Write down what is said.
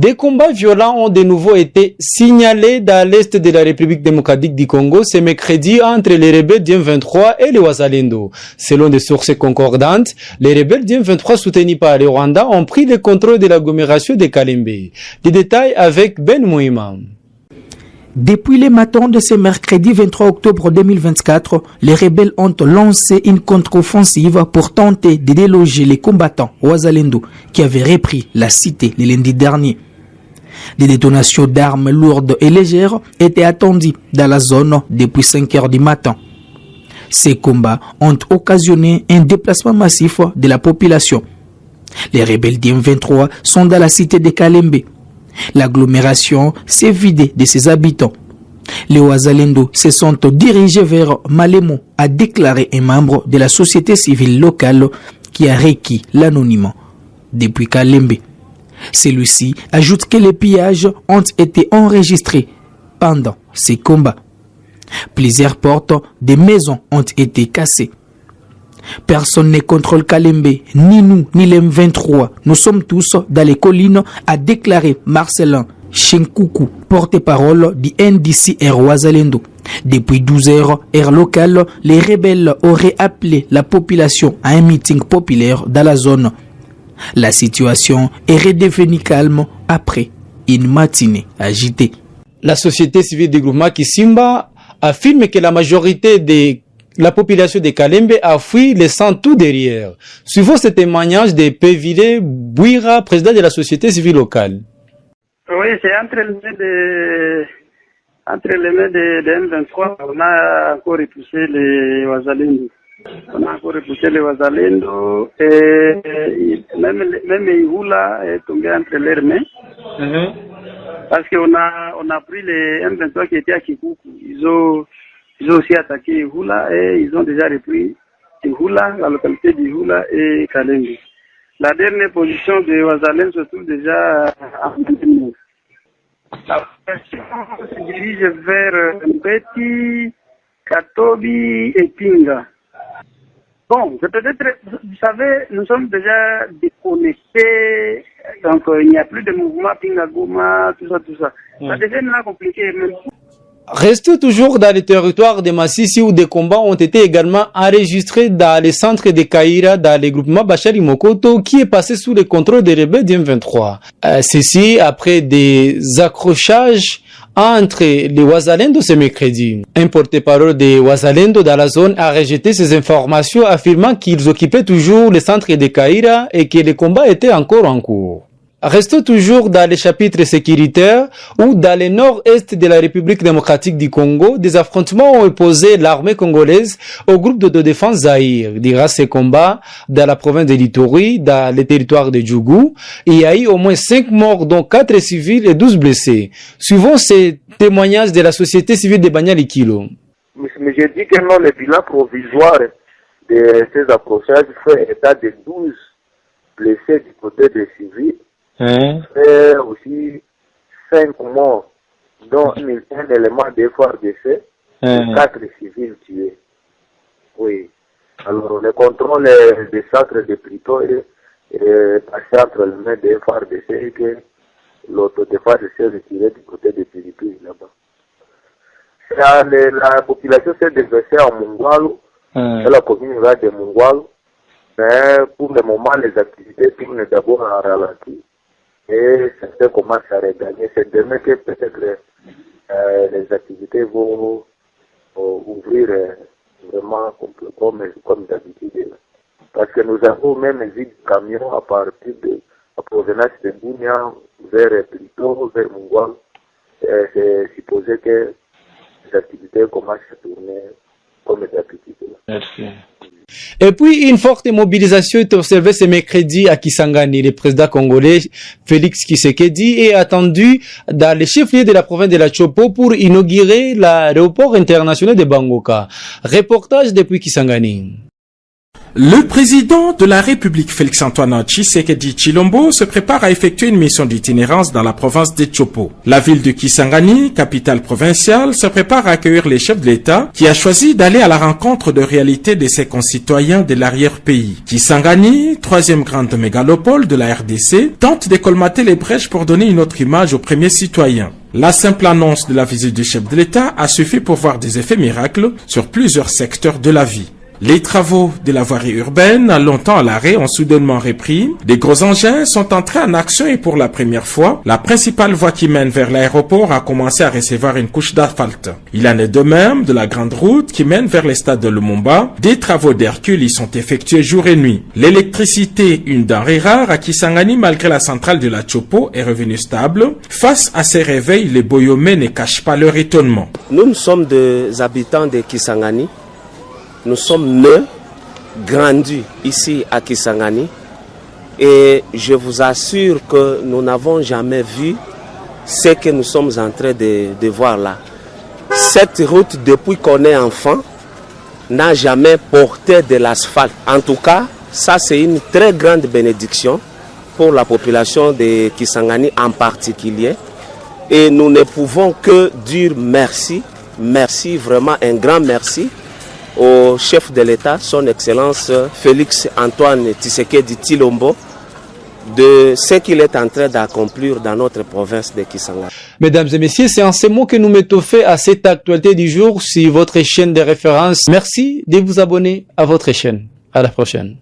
Des combats violents ont de nouveau été signalés dans l'est de la République démocratique du Congo ce mercredi entre les rebelles du M23 et les Wazalendo. Selon des sources concordantes, les rebelles du M23 soutenus par le Rwanda ont pris le contrôle de l'agglomération de Kalembe. Des détails avec Ben Mouima. Depuis le matin de ce mercredi 23 octobre 2024, les rebelles ont lancé une contre-offensive pour tenter de déloger les combattants Wazalendo qui avaient repris la cité le lundi dernier. Des détonations d'armes lourdes et légères étaient attendues dans la zone depuis 5 heures du matin. Ces combats ont occasionné un déplacement massif de la population. Les rebelles du M23 sont dans la cité de Kalembe. L'agglomération s'est vidée de ses habitants. Les Wazalendo se sont dirigés vers Malemo, a déclaré un membre de la société civile locale qui a requis l'anonymat depuis Kalembe. Celui-ci ajoute que les pillages ont été enregistrés pendant ces combats. Plusieurs portes des maisons ont été cassées. Personne ne contrôle Kalembe, ni nous, ni les M23. Nous sommes tous dans les collines, a déclaré Marcelin Chenkoukou, porte-parole du NDC Wazalendo. Depuis 12 heures, heure locale, les rebelles auraient appelé la population à un meeting populaire dans la zone. La situation est redevenue calme après une matinée agitée. La société civile du groupement Kisimba affirme que la majorité de la population de Kalembe a fui, laissant tout derrière. Suivons ce témoignage de Pévile Bouira, président de la société civile locale. Oui, c'est entre les mains de M23, on a encore repoussé les Wazalendo. On a encore repoussé les Wazalendo et même Ihula est tombé entre leurs mains. Parce qu'on a pris les M23 qui étaient à Kikuku. Ils ont aussi attaqué Ihula et ils ont déjà repris Ihula, la localité d'Ihula et Kalembe. La dernière position de Wazalendo se trouve déjà à Mbeti. La position se dirige vers Mbeti, Katobi et Pinga. Bon, peut-être, vous savez, nous sommes déjà déconnectés, donc il n'y a plus de mouvement Pinga Goma, tout ça. Ça devient là compliqué même. Restons toujours dans le territoire de Massissi où des combats ont été également enregistrés dans les centres de Kaïra, dans le groupement Bachari Mokoto, qui est passé sous le contrôle des rebelles du M23. Ceci après des accrochages entre les Wazalendo ce mercredi. Un porte-parole des Wazalendo dans la zone a rejeté ces informations, affirmant qu'ils occupaient toujours le centre de Kaïra et que les combats étaient encore en cours. Restons toujours dans les chapitres sécuritaires où, dans le nord-est de la République démocratique du Congo, des affrontements ont opposé l'armée congolaise au groupe d'autodéfense Zaïre. Durant ces combats, dans la province de l'Ituri, dans le territoire de Djougou, il y a eu au moins 5 morts, dont 4 civils et 12 blessés. Suivons ces témoignages de la société civile de Banyali-Kilo. Mais je dis que non, le bilan provisoire de ces accrochages fait état de 12 blessés du côté des civils. Et aussi 5 morts, dont un élément d'effort d'essai, 4 civils tués. Oui. Alors, le contrôle des centres de Plito est passé entre les mains d'effort d'essai et que l'autodéfense s'est retirée du côté de Philippines là-bas. La population s'est déversée en Mongwalo, dans la commune rurale de Mongwalo, mais pour le moment, les activités tournent d'abord en ralenti. Et certains commencent à regagner. C'est demain que peut-être les activités vont ouvrir vraiment comme d'habitude. Parce que nous avons même vu des camions à partir de la provenance de Bounia vers Plito, vers Mongwal. C'est supposé que les activités commencent à tourner comme d'habitude. Merci. Et puis, une forte mobilisation est observée ce mercredi à Kisangani. Le président congolais Félix Tshisekedi est attendu dans les chefs-lieux de la province de la Chopo pour inaugurer l'aéroport international de Bangoka. Reportage depuis Kisangani. Le président de la République Félix-Antoine Tshisekedi Tshilombo se prépare à effectuer une mission d'itinérance dans la province de Tshopo. La ville de Kisangani, capitale provinciale, se prépare à accueillir les chefs de l'État qui a choisi d'aller à la rencontre de réalité de ses concitoyens de l'arrière-pays. Kisangani, troisième grande mégalopole de la RDC, tente de colmater les brèches pour donner une autre image aux premiers citoyens. La simple annonce de la visite du chef de l'État a suffi pour voir des effets miracles sur plusieurs secteurs de la vie. Les travaux de la voirie urbaine, longtemps à l'arrêt, ont soudainement repris. Des gros engins sont entrés en action et pour la première fois, la principale voie qui mène vers l'aéroport a commencé à recevoir une couche d'asphalte. Il en est de même de la grande route qui mène vers les stades de Lumumba. Des travaux d'Hercule y sont effectués jour et nuit. L'électricité, une denrée rare à Kisangani malgré la centrale de la Tshopo, est revenue stable. Face à ces réveils, les Boyomais ne cachent pas leur étonnement. Nous sommes des habitants de Kisangani. Nous sommes nés, grandis ici à Kisangani et je vous assure que nous n'avons jamais vu ce que nous sommes en train de voir là. Cette route, depuis qu'on est enfant, n'a jamais porté de l'asphalte. En tout cas, ça c'est une très grande bénédiction pour la population de Kisangani en particulier. Et nous ne pouvons que dire merci, merci, vraiment un grand merci au chef de l'État, son Excellence Félix-Antoine Tshisekedi Tshilombo, de ce qu'il est en train d'accomplir dans notre province de Kisangani. Mesdames et messieurs, c'est en ces mots que nous mettons fait à cette actualité du jour sur votre chaîne de référence. Merci de vous abonner à votre chaîne. À la prochaine.